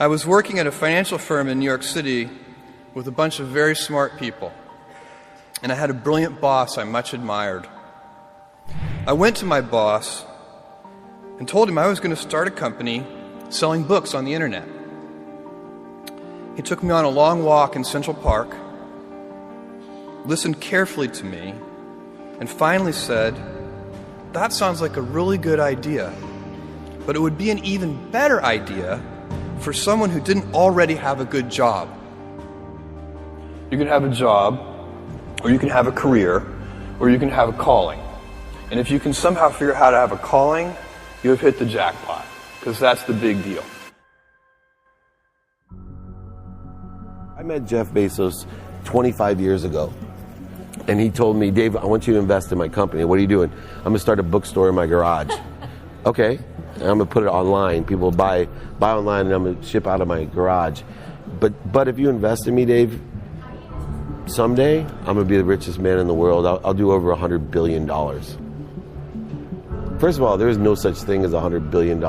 I was working at a financial firm in New York City with a bunch of very smart people, and I had a brilliant boss I much admired. I went to my boss and told him I was going to start a company selling books on the internet. He took me on a long walk in Central Park, listened carefully to me, and finally said, "That sounds like a really good idea, but it would be an even better idea for someone who didn't already have a good job." You can have a job, or you can have a career, or you can have a calling. And if you can somehow figure out how to have a calling, you have hit the jackpot, because that's the big deal. I met Jeff Bezos 25 years ago, and he told me, "Dave, I want you to invest in my company." "What are you doing?" "I'm going to start a bookstore in my garage." "Okay, and I'm going to put it online. People buy online, and I'm going to ship out of my garage. But if you invest in me, Dave, someday I'm going to be the richest man in the world. I'll do over $100 billion. First of all, there is no such thing as $100 billion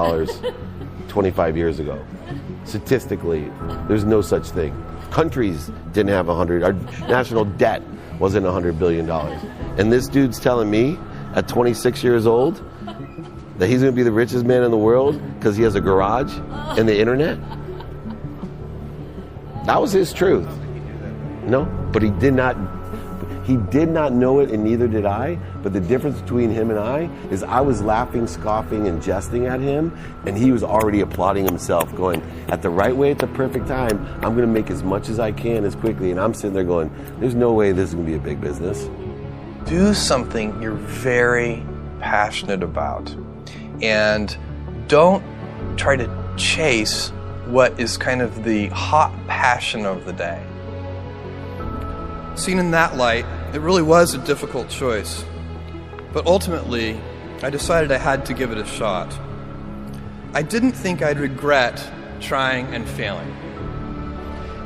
25 years ago. Statistically, there's no such thing. Countries didn't have 100. Our national debt wasn't $100 billion. And this dude's telling me at 26 years old that he's going to be the richest man in the world because he has a garage and the internet? That was his truth. No, but he did not know it, and neither did I. But the difference between him and I is I was laughing, scoffing, and jesting at him, and he was already applauding himself, going, at the right way, at the perfect time, I'm going to make as much as I can as quickly. And I'm sitting there going, there's no way this is going to be a big business. Do something you're very passionate about, and don't try to chase what is kind of the hot passion of the day. Seen in that light, it really was a difficult choice. But ultimately, I decided I had to give it a shot. I didn't think I'd regret trying and failing.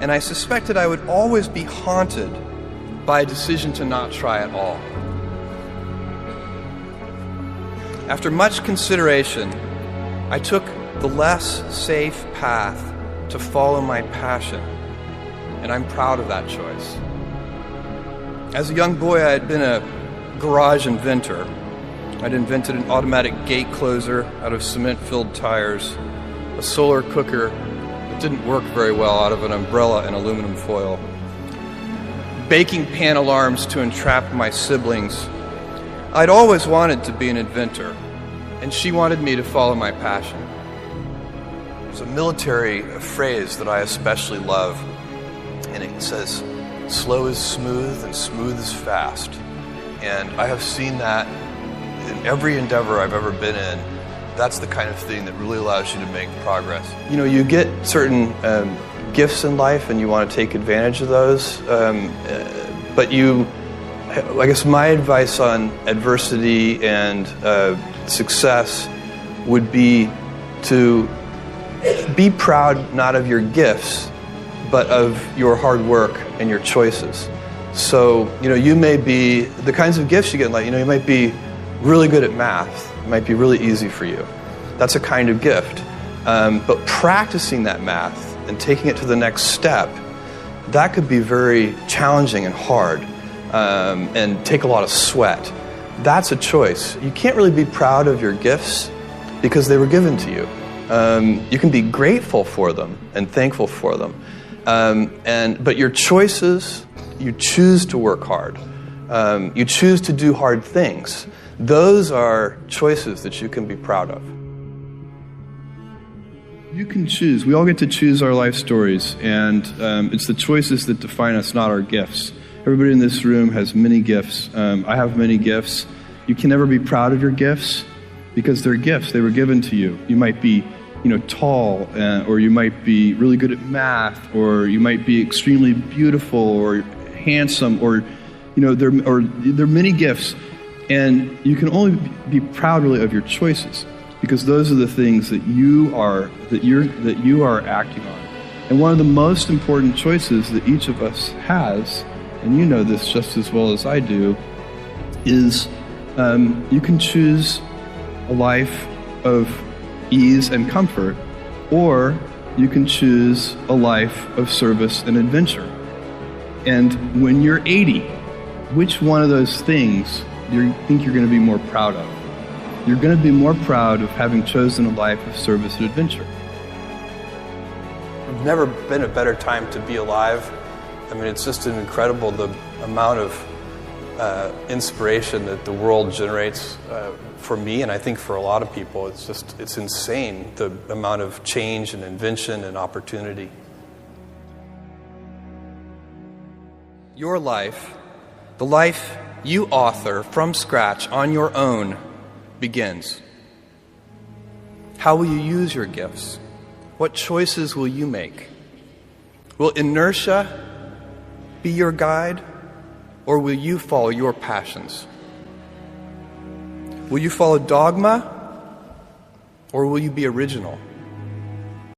And I suspected I would always be haunted by a decision to not try at all. After much consideration, I took the less safe path to follow my passion, and I'm proud of that choice. As a young boy, I had been a garage inventor. I'd invented an automatic gate closer out of cement-filled tires, a solar cooker that didn't work very well out of an umbrella and aluminum foil, baking pan alarms to entrap my siblings. I'd always wanted to be an inventor, and she wanted me to follow my passion. There's a military phrase that I especially love, and it says, "Slow is smooth and smooth is fast." And I have seen that in every endeavor I've ever been in. That's the kind of thing that really allows you to make progress. You know, you get certain gifts in life and you want to take advantage of those, but I guess my advice on adversity and success would be to be proud not of your gifts, but of your hard work and your choices. So, you may be, the kinds of gifts you get in life, you might be really good at math. It might be really easy for you. That's a kind of gift. But practicing that math and taking it to the next step, that could be very challenging and hard, and take a lot of sweat. That's a choice. You can't really be proud of your gifts because they were given to you. You can be grateful for them and thankful for them. But your choices, you choose to work hard. You choose to do hard things. Those are choices that you can be proud of. You can choose. We all get to choose our life stories, and it's the choices that define us, not our gifts. Everybody in this room has many gifts. I have many gifts. You can never be proud of your gifts because they're gifts. They were given to you. You might be tall, or you might be really good at math, or you might be extremely beautiful or handsome, or there are many gifts, and you can only be proud really of your choices because those are the things that you are acting on. And one of the most important choices that each of us has, and you know this just as well as I do, is you can choose a life of ease and comfort, or you can choose a life of service and adventure. And when you're 80, which one of those things do you think you're going to be more proud of? You're going to be more proud of having chosen a life of service and adventure. There's never been a better time to be alive. I mean, it's just incredible the amount of inspiration that the world generates for me, and I think for a lot of people. It's insane, the amount of change and invention and opportunity. Your life, the life you author from scratch on your own, begins. How will you use your gifts? What choices will you make? Will inertia be your guide, or will you follow your passions? Will you follow dogma, or will you be original?